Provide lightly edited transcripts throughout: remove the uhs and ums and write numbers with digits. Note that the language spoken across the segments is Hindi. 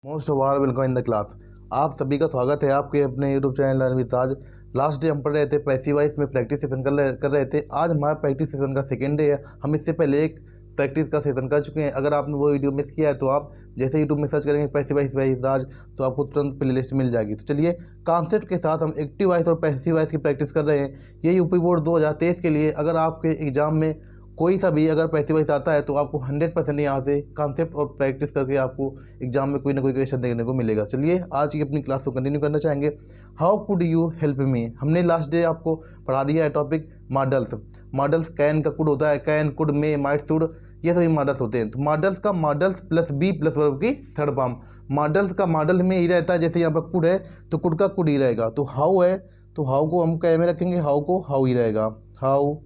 Most war welcome in the class. आप सभी का स्वागत है आपके अपने YouTube channel learn with Raj. Last day हम पढ़ रहे थे पैसिव वॉइस में प्रैक्टिस सेशन कर रहे थे। आज हमारा प्रैक्टिस सेशन का सेकेंड डे है। हम इससे पहले एक प्रैक्टिस का सेशन कर चुके हैं। अगर आपने वो वीडियो मिस किया है तो आप जैसे यूट्यूब में सर्च करेंगे पैसिव वॉइस राज तो आपको तुरंत प्ले लिस्ट मिल जाएगी। तो चलिए कॉन्सेप्ट के साथ हम एक्टिव वॉइस और पैसिव वॉइस की प्रैक्टिस कर रहे हैं। ये यूपी बोर्ड 2023 के लिए अगर आपके एग्जाम में कोई सा भी अगर पैसिव वॉइस आता है तो आपको 100% यहाँ से कॉन्सेप्ट और प्रैक्टिस करके आपको एग्जाम में कोई ना कोई क्वेश्चन देखने को मिलेगा। चलिए आज की अपनी क्लास को कंटिन्यू करना चाहेंगे। How could you help me. हमने लास्ट डे आपको पढ़ा दिया है टॉपिक मॉडल्स कैन का कुड होता है, can could may might should, ये सभी मॉडल्स होते हैं। तो मॉडल्स का modals plus be plus verb की थर्ड फॉर्म। मॉडल्स का मॉडल में ही रहता है, जैसे यहाँ पर कुड है तो कुड का कुड ही रहेगा। तो हाउ है तो हाउ को हम क्या में रखेंगे, हाउ को हाउ ही रहेगा, हाउ।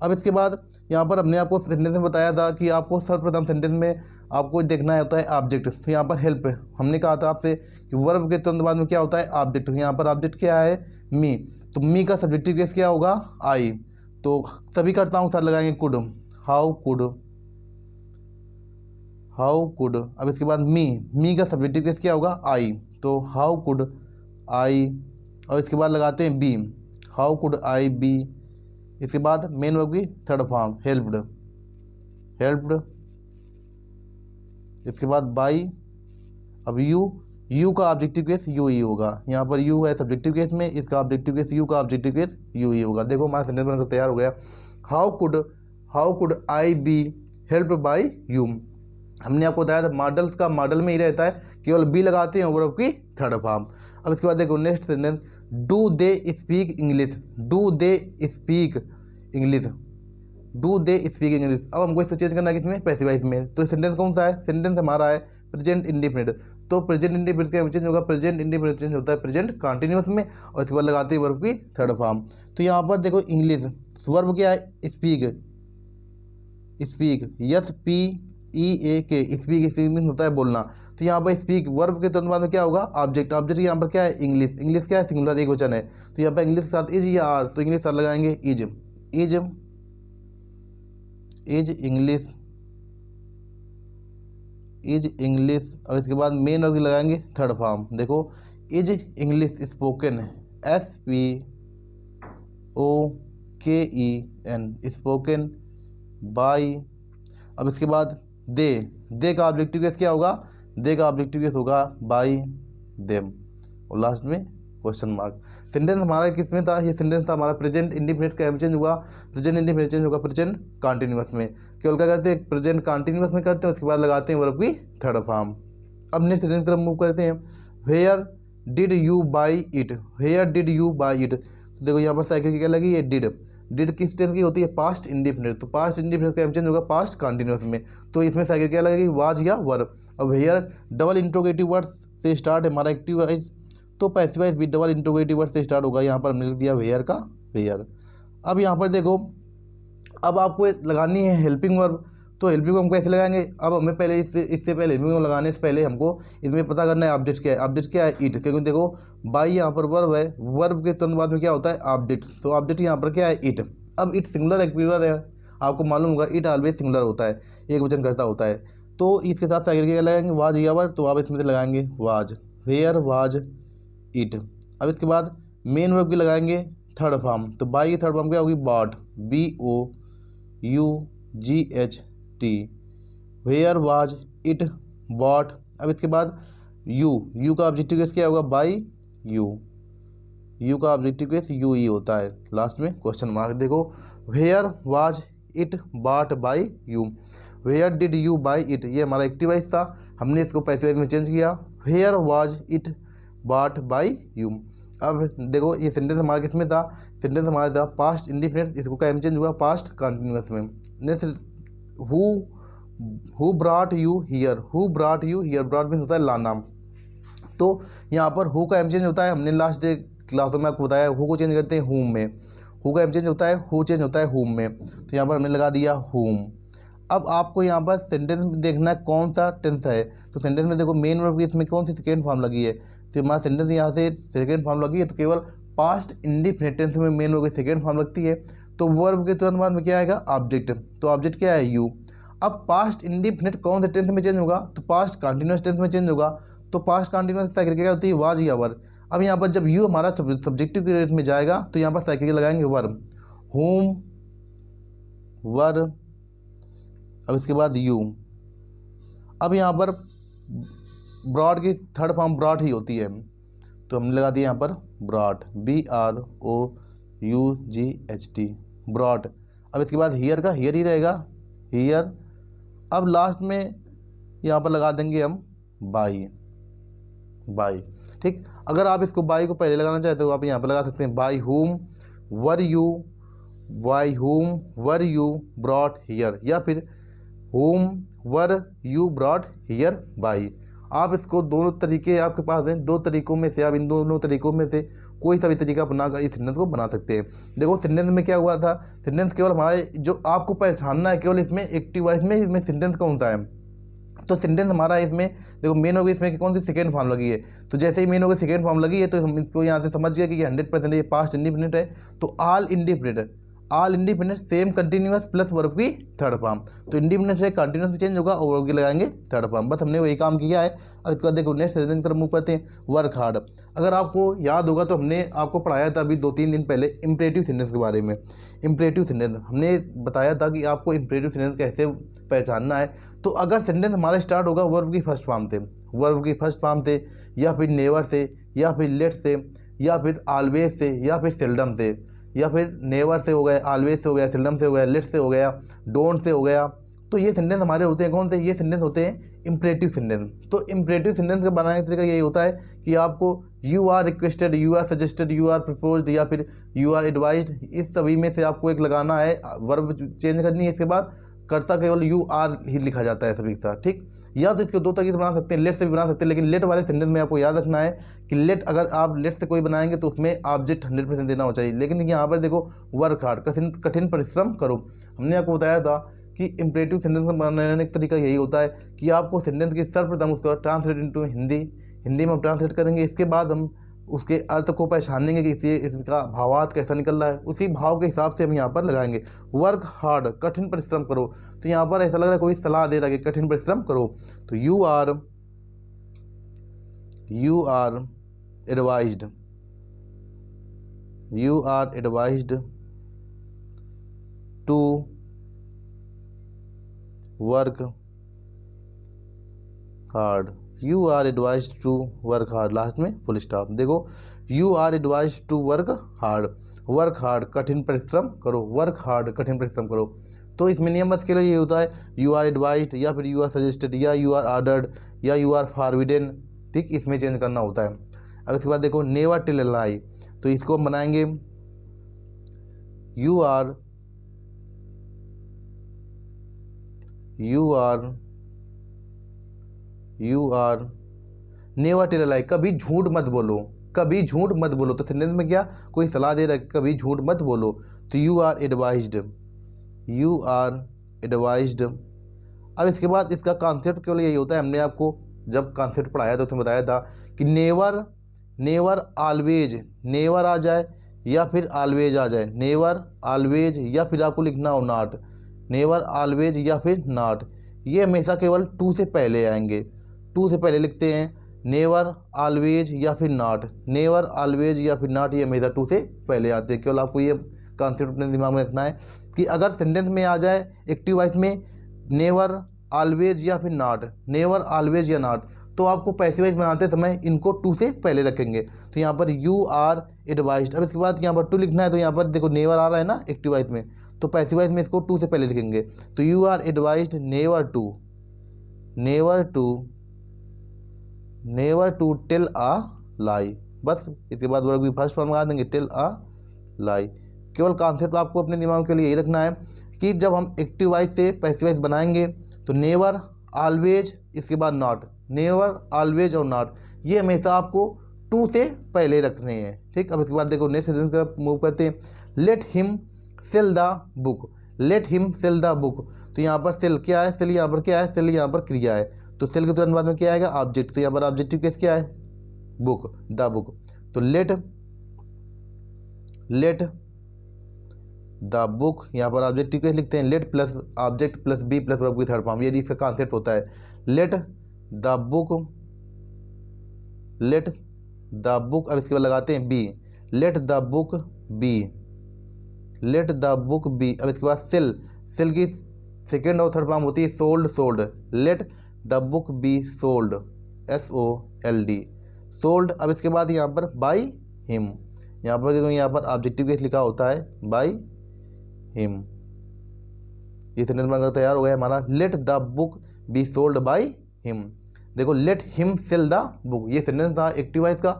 अब इसके बाद यहाँ पर हमने आपको सेंटेंस में बताया था कि आपको सर्वप्रथम सेंटेंस में आपको देखना होता है ऑब्जेक्ट। तो यहाँ पर हेल्प है, हमने कहा था आपसे कि वर्ब के तुरंत बाद में क्या होता है ऑब्जेक्ट। यहाँ पर ऑब्जेक्ट क्या है मी, तो मी का सब्जेक्टिव केस क्या होगा आई। तो सभी कर्ताओं के साथ लगाएंगे could, how could, how could. अब इसके बाद मी का सब्जेक्टिव केस क्या होगा आई, तो हाउ कुड आई। और इसके बाद लगाते हैं be, how could I be. इसके बाद मेन वर्ब की थर्ड फॉर्म हेल्प्ड, इसके बाद बाई। अब यू का ऑब्जेक्टिव केस यू ही होगा। यहाँ पर यू है सब्जेक्टिव केस में, इसका ऑब्जेक्टिव केस यू का ऑब्जेक्टिव केस यू ही होगा। देखो हमारा सेंटेंस बनकर तैयार हो गया। How could I be helped by you. हमने आपको बताया था मॉडल्स का मॉडल में ही रहता है, केवल बी लगाते हैं वर्ब की थर्ड फॉर्म। अब इसके बाद देखो next sentence, do they speak English, do they speak English, do they speak English. अब हमको इसको चेंज करना है किसमें, पैसिव वॉइस में। तो सेंटेंस कौन सा है, सेंटेंस हमारा है प्रेजेंट इंडिफिनिट। तो प्रेजेंट इंडिफिनिट क्या चेंज होगा, प्रेजेंट इंडिफिनिट चेंज होता है प्रेजेंट कंटिन्यूअस में, और इसके बाद लगाते हैं वर्ब की थर्ड फॉर्म। तो यहाँ पर देखो इंग्लिश वर्ब क्या है स्पीक यस पी ई ए के, स्पीक मीन होता है बोलना। तो यहाँ पर स्पीक वर्ब के तुरंत बाद में क्या होगा ऑब्जेक्ट यहाँ पर क्या है इंग्लिश क्या है सिंगुलर एक वचन है। तो यहाँ पर इंग्लिश के साथ इज या आर, तो इंग्लिश के साथ लगाएंगे इज इंग्लिश। और इसके बाद मेन वर्ब लगाएंगे थर्ड फॉर्म। देखो is English spoken, SPOKEN spoken by. अब इसके बाद दे का ऑब्जेक्टिव केस क्या होगा, दे का ऑब्जेक्टिव केस होगा बाई देम, और लास्ट में क्वेश्चन मार्क। सेंटेंस हमारा किस में था, ये सेंटेंस था हमारा प्रेजेंट इंडिफिनिट का चेंज हुआ, प्रेजेंट इंडिफिनिट चेंज होगा प्रेजेंट कंटिन्यूअस में। केवल क्या करते हैं प्रेजेंट कंटिन्यूअस में करते हैं, उसके बाद लगाते हैं वर्ब की थर्ड फॉर्म। अब नेक्स्ट सेंटेंस तरफ मूव करते हैं, where did you buy it, where did you buy it. तो देखो यहाँ पर साइकिल की क्या लगी है डिड किस टेंस की होती है पास्ट इंडिफिनिट। तो पास्ट इंडिफिनिट का चेंज होगा पास्ट कंटिन्यूअस में, तो इसमें साइकिल क्या लगेगी वाज या वर्ब। अब वेयर डबल इंट्रोगेटिव वर्ड्स से स्टार्ट है हमारा एक्टिव वॉइस, तो पैसिव वॉइस भी डबल इंट्रोगेटिव वर्ड से स्टार्ट होगा। यहाँ पर हमने लिख दिया वेयर का वेयर। अब यहाँ पर देखो अब आपको लगानी है हेल्पिंग वर्ब, तो हेल्पिंग वर्ब हम कैसे लगाएंगे। अब हमें पहले इससे पहले हेल्पिंग वर्ब लगाने से पहले हमको इसमें पता करना है ऑब्जेक्ट क्या है इट, क्योंकि देखो बाई यहाँ पर वर्ब है, वर्ब के तुरंत बाद में क्या होता है ऑब्जेक्ट, तो ऑब्जेक्ट यहाँ पर क्या है इट। अब इट सिंगुलर एक प्लूरल है, आपको मालूम होगा इट ऑलवेज सिंगुलर होता है, एक वचन करता होता है। तो इसके साथ साइकिल क्या लगाएंगे वाज या वर, तो आप इसमें से लगाएंगे वाज, वेयर वाज इट। अब इसके बाद मेन वर्ब की लगाएंगे थर्ड फॉर्म, तो बाई की थर्ड फॉर्म क्या होगी bought, BOUGHT, where was it bought. अब इसके बाद यू का ऑब्जेक्टिव केस क्या होगा बाई यू का ऑब्जेक्टिव केस यू ही होता है, लास्ट में क्वेश्चन मार्क। देखो where was it bought by you, where did you buy it, ये हमारा एक्टिव वॉइस था, हमने इसको पैसिव वॉइस में चेंज किया, where was it bought by you. अब देखो ये सेंटेंस हमारा किस में था, सेंटेंस हमारा था पास्ट इंडिफिनिट, इसको क्या चेंज हुआ पास्ट कंटिन्यूअस में। Next who brought you here, brought means होता है लाना। तो यहाँ पर हु का चेंज होता है, हमने लास्ट डे क्लासों में आपको बताया हु को चेंज करते हैं हुम में, हु का चेंज होता है हु चेंज होता है हुम में, तो यहाँ पर हमने लगा दिया हुम। अब आपको यहाँ पर सेंटेंस में देखना है कौन सा टेंस है, तो सेंटेंस में देखो मेन वर्ब की इसमें कौन सी सेकेंड फॉर्म लगी है, तो हमारा सेंटेंस यहाँ से सेकेंड फॉर्म लगी है, तो केवल पास्ट इंडिफिनिट टेंस में मेन वर्ब की सेकेंड फॉर्म लगती है, तो वर्ब के तुरंत बाद में क्या आएगा ऑब्जेक्ट, तो ऑब्जेक्ट क्या है यू। अब पास्ट इंडिफिनिट कौन से टेंस में चेंज होगा, तो पास्ट कंटिन्यूअस टेंस में चेंज होगा, तो पास्ट कंटिन्यूअस साइकिल क्या होती है, वाज या वर। अब यहाँ पर जब यू हमारा सब्जेक्टिव के रेट में जाएगा तो यहाँ पर साइकिल लगाएंगे वर, होम वर, अब इसके बाद यू। अब यहाँ पर ब्रॉड की थर्ड फॉर्म ब्रॉड ही होती है, तो हमने लगा दिया यहाँ पर ब्रॉड, BROUGHT, ब्रॉड। अब इसके बाद हियर का हियर ही रहेगा, हियर। अब लास्ट में यहाँ पर लगा देंगे हम बाई, बाई, ठीक। अगर आप इसको बाई को पहले लगाना चाहते हो आप यहाँ पर लगा सकते हैं by whom were you, by whom were you brought here, या फिर whom were you brought here by. आप इसको दोनों तरीके आपके पास हैं, दो तरीकों में से आप इन दोनों तरीकों में से कोई सा भी तरीका बनाकर इस सेंटेंस को बना सकते हैं। देखो सेंटेंस में क्या हुआ था, सेंटेंस केवल हमारे जो आपको पहचानना है केवल इसमें एक्टिव वॉइस में इसमें सेंटेंस कौन सा है। तो सेंटेंस हमारा इसमें देखो मेन होगी इसमें कि कौन सी सेकेंड फॉर्म लगी है, तो जैसे ही मेन होगी सेकेंड फॉर्म लगी है तो हम इसको यहाँ से समझ गए कि ये 100% ये पास्ट इंडिपेंडेंट है। तो all independent same continuous plus verb की थर्ड फॉर्म, तो इंडिपेंडेंट है कंटिन्यूअस भी चेंज होगा और वर्ब की लगाएंगे थर्ड फॉर्म। बस हमने वही काम किया है। अब इसके बाद देखो नेक्स्ट सेंटेंस की तरफ मूव करते हैं, वर्क हार्ड। अगर आपको याद होगा तो हमने आपको पढ़ाया था अभी 2-3 दिन पहले इंपरेटिव सेंटेंस के बारे में। इंपरेटिव सेंटेंस हमने बताया था कि आपको इंपरेटिव सेंटेंस कैसे पहचानना है। तो अगर सेंटेंस हमारा स्टार्ट होगा वर्ब की फर्स्ट फॉर्म से, वर्ब की फर्स्ट फॉर्म से, या फिर नेवर से, या फिर लेट से, या फिर ऑलवेज से, या फिर सेल्डम से, या फिर नेवर से हो गया, ऑलवेज से हो गया, सेल्डम से हो गया, लेट से हो गया, डोंट से हो गया, तो ये सेंटेंस हमारे होते हैं कौन से, ये सेंटेंस होते हैं इंपरेटिव सेंटेंस। तो इंपरेटिव सेंटेंस का बनाने का तरीका यही होता है कि आपको you are requested, you are suggested, you are proposed, या फिर यू आर एडवाइज्ड, इस सभी में से आपको एक लगाना है, वर्ब चेंज करनी है। इसके बाद कर्ता केवल यू आर ही लिखा जाता है सभी के साथ, ठीक। या तो इसके दो तरीके से बना सकते हैं, लेट से भी बना सकते हैं, लेकिन लेट वाले सेंटेंस में आपको याद रखना है कि लेट अगर आप लेट से कोई बनाएंगे तो उसमें ऑब्जेक्ट 100% देना हो चाहिए। लेकिन यहाँ पर देखो वर्क हार्ड, कठिन परिश्रम करो। हमने आपको बताया था कि इंपरेटिव सेंटेंस बनाने का तरीका यही होता है कि आपको सेंटेंस की सर्वप्रथम उसको ट्रांसलेट इनटू हिंदी में हम ट्रांसलेट करेंगे। इसके बाद हम उसके अर्थ को पहचानेंगे कि इसका भावार्थ कैसा निकल रहा है, उसी भाव के हिसाब से हम यहाँ पर लगाएंगे। वर्क हार्ड, कठिन परिश्रम करो, तो यहाँ पर ऐसा लग रहा है कोई सलाह दे रहा है कि कठिन परिश्रम करो। तो you are advised, you are advised to work hard, you are advised to work hard, last में फुल स्टॉप। देखो you are advised to work hard कठिन परिश्रम करो, वर्क हार्ड कठिन परिश्रम करो। तो इसमें नियम बस के लिए ये होता है यू आर एडवाइज्ड, या फिर यू आर सजेस्टेड, या यू आर ऑर्डर्ड, या यू आर फॉरबिडन, ठीक, इसमें चेंज करना होता है। अब इसके बाद देखो नेवर टेल अ लाई, तो इसको हम बनाएंगे you are never tell a lie, कभी झूठ मत बोलो, कभी झूठ मत बोलो। तो सेंटेंस में क्या कोई सलाह दे रहा है कभी झूठ मत बोलो, तो यू आर एडवाइज्ड। अब इसके बाद इसका कॉन्सेप्ट केवल यही होता है, हमने आपको जब कॉन्सेप्ट पढ़ाया था उसमें बताया था कि नेवर ऑलवेज, नेवर आ जाए या फिर ऑलवेज आ जाए, नेवर ऑलवेज, या फिर आपको लिखना हो नॉट, नेवर ऑलवेज या फिर नॉट, ये हमेशा केवल टू से पहले आएंगे। टू से पहले लिखते हैं नेवर ऑलवेज या फिर नॉट, नेवर ऑलवेज या फिर नॉट, ये हमेशा टू से पहले आते हैं। केवल आपको ये कॉन्सेप्ट अपने दिमाग में रखना है कि अगर सेंटेंस में आ जाए एक्टिव वॉइस में नेवर ऑलवेज या फिर नॉट, नेवर ऑलवेज या नॉट, तो आपको पैसिव वॉइस बनाते समय इनको टू से पहले रखेंगे। तो यहाँ पर यू आर एडवाइज्ड, अब इसके बाद यहाँ पर टू लिखना है, तो यहाँ पर देखो नेवर आ रहा है ना एक्टिव वॉइस में, तो पैसिव वॉइस में इसको टू से पहले लिखेंगे। तो you are advised never to tell a lie, बस इसके बाद वर्ब की फर्स्ट फॉर्म लगा देंगे टेल अ लाई। केवल कॉन्सेप्ट आपको अपने दिमाग के लिए यही रखना है कि जब हम एक्टिव वॉइस से पैसिव वॉइस बनाएंगे तो नेवर ऑलवेज, इसके बाद नॉट, नेवर ऑलवेज और नॉट, ये हमेशा आपको टू से पहले रखने हैं, ठीक। अब इसके बाद देखो नेक्स्ट सेंटेंस की तरफ मूव करते हैं, let him sell the book, let him sell the book, तो यहाँ पर सेल क्या है, सेल यहाँ पर क्या है, सेल यहाँ पर क्रिया है, तो सेल के तुरंत बाद में क्या आएगा ऑब्जेक्ट, तो यहाँ पर ऑब्जेक्टिव केस क्या है बुक, द बुक, तो लेट द बुक, यहाँ पर ऑब्जेक्टिव केस लिखते हैं let plus object plus be plus verb की थर्ड फॉर्म, ये इसका कॉन्सेप्ट होता है। Let the book let the book, अब इसके बाद लगाते हैं be, let the book be, let the book be. अब इसके बाद सेल, सेल की सेकेंड और थर्ड फॉर्म होती है sold, sold, let the book be sold, SOLD, sold. अब इसके बाद यहाँ पर बाई हिम, यहाँ पर ऑब्जेक्टिव केस लिखा होता है बाई हिम। ये सेंटेंस बनकर तैयार हो गया हमारा, let the book be sold by him. देखो let him sell the book, ये सेंटेंस था एक्टिव वॉइस का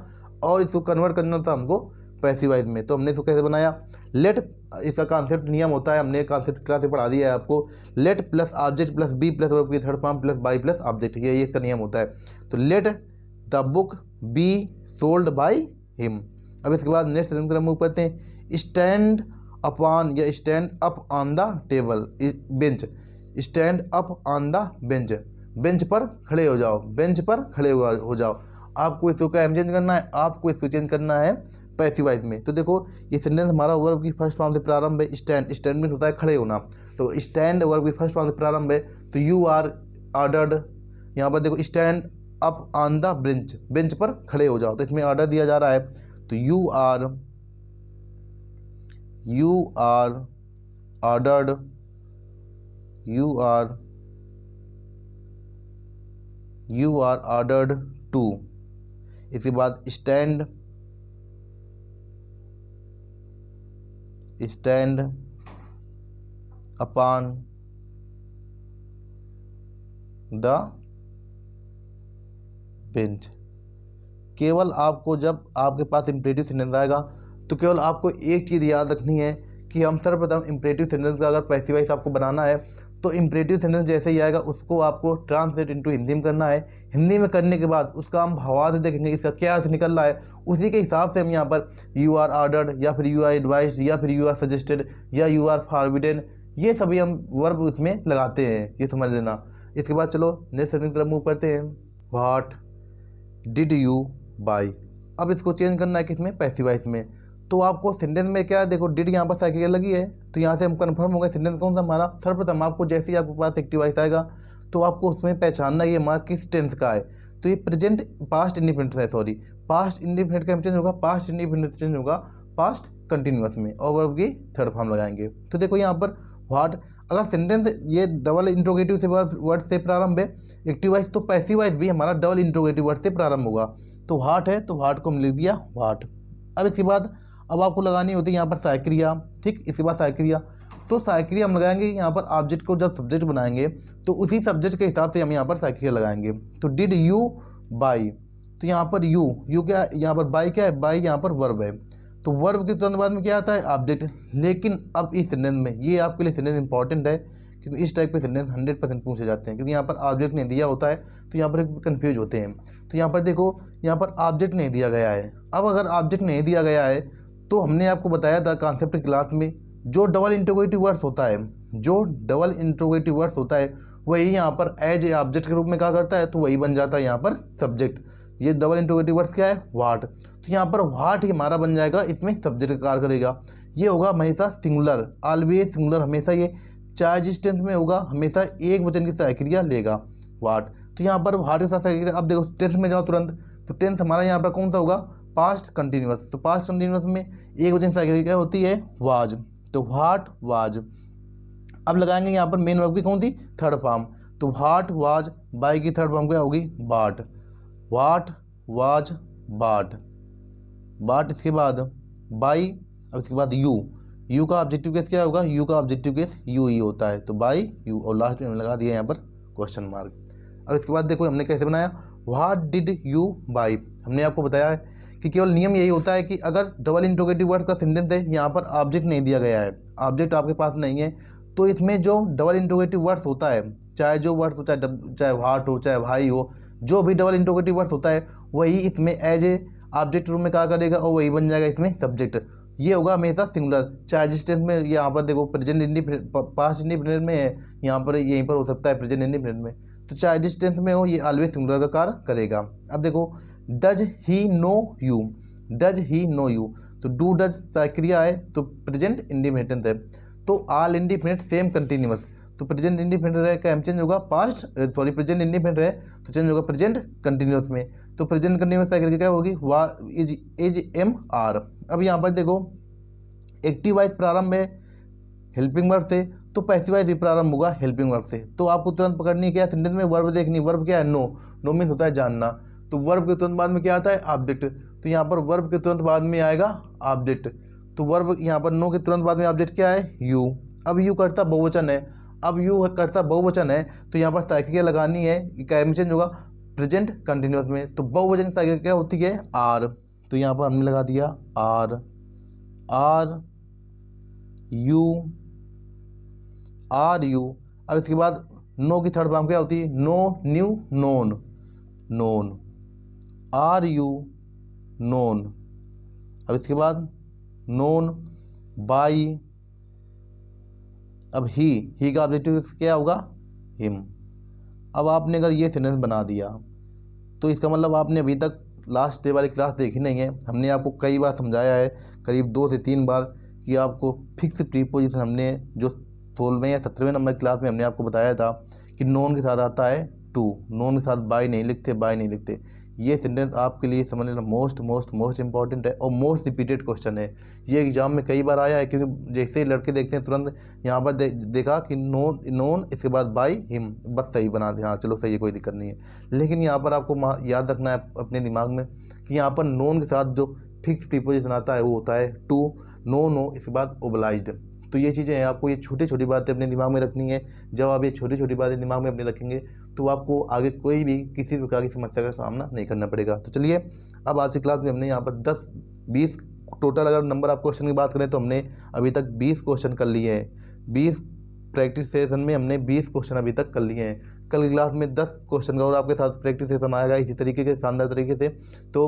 और इसको कन्वर्ट करना था हमको पैसिव वॉइस में। तो हमने इसको कैसे बनाया, लेट, इसका कॉन्सेप्ट नियम होता है, हमने कॉन्सेप्ट क्लास में पढ़ा दिया है आपको, let plus object plus be plus verb की third form plus by plus object, ये इसका नियम होता है। तो let the book be sold by him. अब इसके बाद नेक्स्ट सेंटेंस हम करते हैं, स्टैंड अपॉन या stand up on the table bench, stand up on the bench, bench पर खड़े हो जाओ, बेंच पर खड़े हो जाओ। आपको इसको क्या चेंज करना है, आपको इसको चेंज करना है पैसिव वॉइस में। तो देखो ये सेंटेंस हमारा वर्ब की फर्स्ट फॉर्म से प्रारंभ है, स्टैंड, स्टैंड मीन होता है खड़े होना, तो स्टैंड वर्ब की फर्स्ट फॉर्म से प्रारंभ है। तो यू आर ऑर्डर्ड, यहाँ पर देखो stand up on the bench, bench पर खड़े हो जाओ, तो इसमें ऑर्डर दिया जा रहा है। तो you are ordered, you are ordered to. इसके बाद स्टैंड अपॉन द बेंच। केवल आपको जब आपके पास इम्परेटिव सेंटेंस आएगा तो केवल आपको एक चीज़ याद रखनी है कि हम सर्वप्रथम इम्परेटिव सेंटेंस का अगर पैसिव वॉइस आपको बनाना है तो इम्परेटिव सेंटेंस जैसे ही आएगा उसको आपको ट्रांसलेट इनटू हिंदी में करना है। हिंदी में करने के बाद उसका हम भावार्थ देखेंगे, इसका क्या अर्थ निकल रहा है, उसी के हिसाब से हम यहाँ पर यू आर ऑर्डर्ड या फिर यू आर एडवाइज्ड या फिर यू आर सजेस्टेड या यू आर फॉरबिडन, ये सभी हम वर्ब उसमें लगाते हैं, ये समझ लेना। इसके बाद चलो नेक्स्ट सेंटेंस की तरफ मूव करते हैं, व्हाट डिड यू बाई। अब इसको चेंज करना है किसमें, पैसिव वॉइस में। तो आपको सेंटेंस में क्या है, देखो डिड यहाँ पर साइकिल लगी है, तो यहाँ से हम कंफर्म हो गए सेंटेंस कौन सा हमारा। सर्वप्रथम आपको जैसे ही आपके पास एक्टिव वॉइस आएगा तो आपको उसमें पहचानना ये हमारा किस टेंस का है। तो ये प्रेजेंट पास्ट इंडिफिनिट है, सॉरी पास्ट इंडिफिनिट का चेंज होगा, पास्ट इंडिफिनिट चेंज होगा पास्ट कंटिन्यूअस में और वर्ब की थर्ड फॉर्म लगाएंगे। तो देखो यहाँ पर व्हाट, अगर सेंटेंस ये डबल इंट्रोगेटिव से वर्ड से प्रारंभ है एक्टिव वॉइस, तो पैसिव वॉइस भी हमारा डबल इंट्रोगेटिव वर्ड से प्रारंभ होगा। तो व्हाट है तो व्हाट को हम लिख दिया व्हाट। अब इसके बाद अब आपको लगानी होती है यहाँ पर साइक्रिया, ठीक, इसके बाद साइक्रिया। तो साइक्रिया हम लगाएंगे यहाँ पर ऑब्जेक्ट को जब सब्जेक्ट बनाएंगे तो उसी सब्जेक्ट के हिसाब से हम यहाँ पर साइक्रिया लगाएंगे। तो डिड यू बाई, तो यहाँ पर यू क्या, यहाँ पर बाई क्या है, बाई यहाँ पर वर्ब है, तो वर्ब के तुरंत बाद में क्या आता है ऑब्जेक्ट। लेकिन अब इस सेंटेंस में ये आपके लिए सेंटेंस इंपॉर्टेंट है क्योंकि इस टाइप के सेंटेंस 100% पूछे जाते हैं, क्योंकि यहाँ पर ऑब्जेक्ट नहीं दिया होता है तो यहाँ पर कंफ्यूज होते हैं। तो यहाँ पर देखो यहाँ पर ऑब्जेक्ट नहीं दिया गया है। अब अगर ऑब्जेक्ट नहीं दिया गया है तो हमने आपको बताया था कॉन्सेप्ट क्लास में, जो डबल इंट्रोगेटिव वर्ड्स होता है, जो डबल इंट्रोगेटिव वर्ड्स होता है वही यहाँ पर एज ए ऑब्जेक्ट के रूप में क्या करता है, तो वही बन जाता है यहाँ पर सब्जेक्ट। ये डबल इंट्रोगेटिव वर्ड्स क्या है, व्हाट, तो यहाँ पर व्हाट ही हमारा बन जाएगा, इसमें सब्जेक्ट का कार्य करेगा। ये होगा हमेशा सिंगुलर, ऑलवेज सिंगुलर, हमेशा ये चाहे जिस टेंस में होगा हमेशा एक वचन की सहायक्रिया लेगा व्हाट। तो यहाँ पर व्हाट के साथ सहायक्रिया, अब देखो टेंस में जाओ तुरंत, तो टेंस हमारा यहाँ पर कौन सा होगा, पास्ट कंटिन्यूअस। तो पास्ट कंटिन्यूअस में एक वचन सहायक्रिया होती है वाज, तो व्हाट वाज। अब लगाएंगे यहाँ पर मेन वर्ब की कौन सी, थर्ड फॉर्म, तो व्हाट वाज बाई की थर्ड फॉर्म क्या होगी, बाट, व्हाट वाज बाट, बाट। इसके बाद बाई, अब इसके बाद यू का ऑब्जेक्टिव केस क्या होगा, यू का ऑब्जेक्टिव केस यू ही होता है, तो बाई यू, और लास्ट में हमने लगा दिया यहाँ पर क्वेश्चन मार्क। अब इसके बाद देखो हमने कैसे बनाया, व्हाट डिड यू बाई। हमने आपको बताया है कि केवल नियम यही होता है कि अगर डबल इंट्रोगेटिव वर्ड्स का सेंटेंस है, यहाँ पर ऑब्जेक्ट नहीं दिया गया है, ऑब्जेक्ट आपके पास नहीं है, तो इसमें जो डबल इंट्रोगेटिव वर्ड्स होता है, चाहे जो वर्ड्स हो, चाहे व्हाट हो, चाहे भाई हो, जो भी डबल इंट्रोगेटिव वर्ड्स होता है वही इसमें एज ए ऑब्जेक्ट रूप में क्या करेगा और वही बन जाएगा इसमें सब्जेक्ट। ये होगा हमेशा सिंगुलर, चाहे जिस टेंस में, यहाँ पर देखो प्रेजेंट इंडिफिनिट, पास्ट इंडिफिनिट में है, यहाँ पर यहीं पर हो सकता है प्रेजेंट इंडिफिनिट में, तो चाहे जिस टेंस में हो ये ऑलवेज सिंगुलर का कार्य करेगा। अब देखो does he know you, does he know you, तो डू डज क्रिया है तो प्रेजेंट इंडिफिनिट है, तो ऑल इंडिफिनिट सेम कंटिन्यूअस, तो प्रेजेंट इंडिफिनिट है का चेंज होगा पास्ट, सॉरी प्रेजेंट इंडिफिनिट है तो चेंज होगा प्रेजेंट कंटिन्यूअस में। तो प्रेजेंट कंटिन्यूअस साइकिल की क्या होगी, इज एम आर। अब यहाँ पर देखो एक्टिव वाइज प्रारंभ है हेल्पिंग वर्ब से, तो पैसिव वाइज भी प्रारंभ होगा हेल्पिंग वर्ब से। तो आपको तुरंत पकड़नी है क्या, सेंटेंस में वर्ब देखनी। वर्ब क्या है, नो। नो मीन्स होता है जानना। तो वर्ब के तुरंत बाद में क्या आता है, ऑब्जेक्ट। तो यहाँ पर वर्ब के तुरंत बाद में आएगा ऑब्जेक्ट। तो वर्ब यहाँ पर नो के तुरंत बाद में ऑब्जेक्ट क्या है, यू। अब यू करता बहुवचन है, अब यू करता बहुवचन है, तो यहाँ पर साइकिल क्या लगानी है, क्या में चेंज होगा, प्रेजेंट कंटिन्यूअस में। तो बहुवचन साइकिल क्या होती है, आर। तो यहाँ पर हमने लगा दिया are, are you, are you. अब इसके बाद नो की थर्ड फॉर्म क्या होती है, know knew known, known, are you known. अब इसके बाद नोन बाई, अब ही का ऑब्जेक्टिव क्या होगा, हिम। अब आपने अगर ये सेंटेंस बना दिया तो इसका मतलब आपने अभी तक लास्ट डे वाली क्लास देखी नहीं है। हमने आपको कई बार समझाया है, करीब 2 से 3 बार, कि आपको फिक्स प्रीपोजिशन हमने जो 16वें या 17वें नंबर क्लास में हमने आपको बताया था कि नोन के साथ आता है टू, नोन के साथ बाय नहीं लिखते, बाय नहीं लिखते। ये सेंटेंस आपके लिए समझ लेना मोस्ट इंपॉर्टेंट है और मोस्ट रिपीटेड क्वेश्चन है। ये एग्जाम में कई बार आया है, क्योंकि जैसे ही लड़के देखते हैं तुरंत यहाँ पर देखा कि नोन इसके बाद बाय हिम, बस सही बना दे, हाँ चलो सही है, कोई दिक्कत नहीं है। लेकिन यहाँ पर आपको याद रखना है अपने दिमाग में कि यहाँ पर नोन के साथ जो फिक्स प्रीपोजिशन आता है वो होता है टू, नो इसके बाद ओबलाइज्ड। तो ये चीज़ें हैं, आपको ये छोटी छोटी बातें अपने दिमाग में रखनी है। जब आप ये छोटी छोटी बातें दिमाग में अपने रखेंगे तो आपको आगे कोई भी किसी प्रकार की समस्या का सामना नहीं करना पड़ेगा। तो चलिए अब आज की क्लास में हमने यहाँ पर 10-20 टोटल अगर नंबर आप क्वेश्चन की बात करें तो हमने अभी तक 20 क्वेश्चन कर लिए हैं। 20 प्रैक्टिस सेशन में हमने 20 क्वेश्चन अभी तक कर लिए हैं। कल की क्लास में 10 क्वेश्चन का और आपके साथ प्रैक्टिस सेशन आएगा इसी तरीके के शानदार तरीके से। तो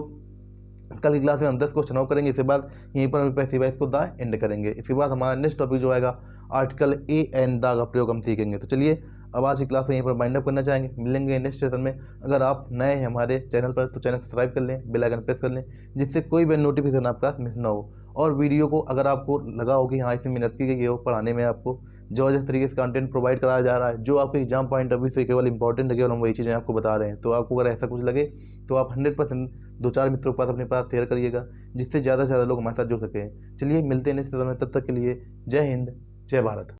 कल की क्लास में हम 10 क्वेश्चन और करेंगे। इसके बाद यहीं पर हम पैसिव वॉइस को द एंड करेंगे। इसके बाद हमारा नेक्स्ट टॉपिक जो आएगा आर्टिकल ए एंड द का प्रयोग हम सीखेंगे। तो चलिए अब आज की क्लास में यहीं पर माइंड अप करना चाहेंगे। मिलेंगे नेक्स्ट सेशन में। अगर आप नए हैं हमारे चैनल पर तो चैनल सब्सक्राइब कर लें, बेल आइकन प्रेस कर लें, जिससे कोई भी नोटिफिकेशन आपका मिस ना हो। और वीडियो को अगर आपको लगा हो कि हाँ इसमें मेहनत की गई हो, पढ़ाने में आपको जिस तरीके से कंटेंट प्रोवाइड कराया जा रहा है, जो आपके एग्जाम पॉइंट ऑफ व्यू से केवल इंपॉर्टेंट है, केवल हम वही चीज़ें आपको बता रहे हैं। तो आपको अगर ऐसा कुछ लगे तो आप 100% 2-4 मित्रों के पास अपने पास शेयर करिएगा, जिससे ज़्यादा से ज़्यादा लोग हमारे साथ जुड़ सकें। चलिए मिलते हैं नेक्स्ट सेशन में, तब तक के लिए जय हिंद, जय भारत।